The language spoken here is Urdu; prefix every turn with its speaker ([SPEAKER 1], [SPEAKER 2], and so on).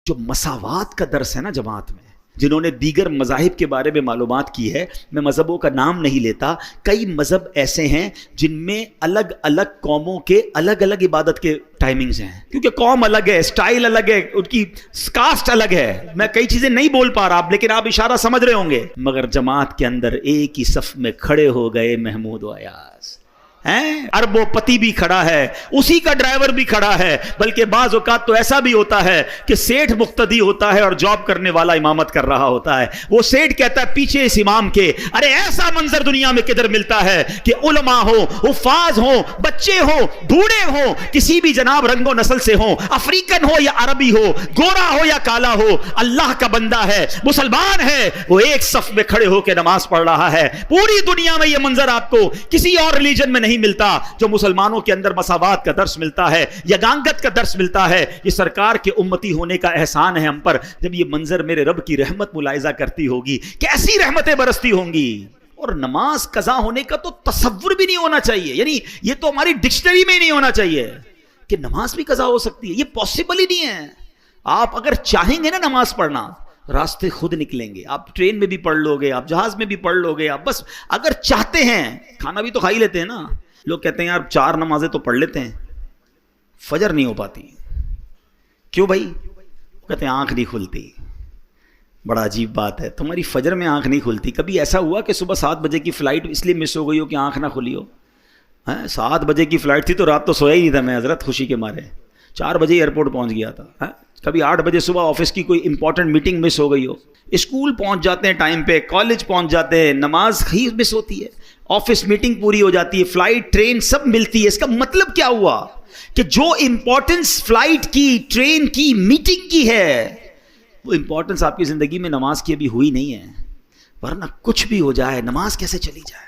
[SPEAKER 1] جو مساوات کا درس ہے نا جماعت میں، جنہوں نے دیگر مذاہب کے بارے میں معلومات کی ہے، میں مذہبوں کا نام نہیں لیتا، کئی مذہب ایسے ہیں جن میں الگ الگ قوموں کے الگ الگ عبادت کے ٹائمنگز ہیں، کیونکہ قوم الگ ہے، سٹائل الگ ہے، ان کی کاسٹ الگ ہے۔ میں کئی چیزیں نہیں بول پا رہا لیکن آپ اشارہ سمجھ رہے ہوں گے۔ مگر جماعت کے اندر ایک ہی صف میں کھڑے ہو گئے محمود و ایاز، اربوں پتی بھی کھڑا ہے، اسی کا ڈرائیور بھی کھڑا ہے، بلکہ بعض اوقات تو ایسا بھی ہوتا ہے کہ سیٹھ مقتدی ہوتا ہے اور جاب کرنے والا امامت کر رہا ہوتا ہے۔ وہ سیٹھ کہتا ہے پیچھے اس امام کے، ارے ایسا منظر دنیا میں کدھر ملتا ہے کہ علماء ہو، حفاظ ہو، بچے ہو، بوڑھے ہو، کسی بھی جناب رنگ و نسل سے ہو، افریقن ہو یا عربی ہو، گورا ہو یا کالا ہو، اللہ کا بندہ ہے، مسلمان ہے، وہ ایک صف میں کھڑے ہو کے نماز پڑھ رہا ہے۔ پوری دنیا میں یہ منظر آپ کو کسی اور ریلیجن میں نہیں ملتا، جو مسلمانوں کے اندر مساوات کا درس ملتا ہے، یگانگت کا درس ملتا ہے۔ یہ سرکار کے امتی ہونے کا احسان ہے ہم پر۔ جب یہ منظر میرے رب کی رحمت ملاحظہ کرتی ہوگی، کیسی رحمتیں برستی ہوں گی۔ اور نماز قضا ہونے کا تو تصور بھی نہیں ہونا چاہیے، یعنی یہ تو ہماری ڈکشنری میں نہیں ہونا چاہیے کہ نماز بھی قضا ہو سکتی ہے، یہ پاسبل ہی نہیں ہے۔ آپ اگر چاہیں گے نا نماز پڑھنا، راستے خود نکلیں گے۔ آپ ٹرین میں بھی پڑھ لو گے، آپ جہاز میں بھی پڑھ لو گے، آپ بس اگر چاہتے ہیں۔ کھانا بھی تو کھا ہی لیتے ہیں نا، لوگ کہتے ہیں یار 4 نمازیں تو پڑھ لیتے ہیں، فجر نہیں ہو پاتی، کیوں بھائی؟ کہتے ہیں آنکھ نہیں کھلتی۔ بڑا عجیب بات ہے، تمہاری فجر میں آنکھ نہیں کھلتی، کبھی ایسا ہوا کہ صبح 7 بجے کی فلائٹ اس لیے مس ہو گئی ہو کہ آنکھ نہ کھلی ہو؟ 7 بجے کی فلائٹ تھی تو رات تو سویا ہی نہیں تھا میں حضرت، خوشی کے مارے 4 بجے ایئرپورٹ پہنچ گیا تھا۔ کبھی 8 بجے صبح آفس کی کوئی امپورٹنٹ میٹنگ مس ہو گئی ہو، اسکول پہنچ جاتے ہیں ٹائم پہ، کالج پہنچ جاتے ہیں، نماز ہی مس ہوتی ہے، آفس میٹنگ پوری ہو جاتی ہے، فلائٹ ٹرین سب ملتی ہے۔ اس کا مطلب کیا ہوا کہ جو امپورٹنس فلائٹ کی، ٹرین کی، میٹنگ کی ہے، وہ امپورٹنس آپ کی زندگی میں نماز کی ابھی ہوئی نہیں ہے، ورنہ کچھ بھی ہو جائے نماز کیسے چلی جائے۔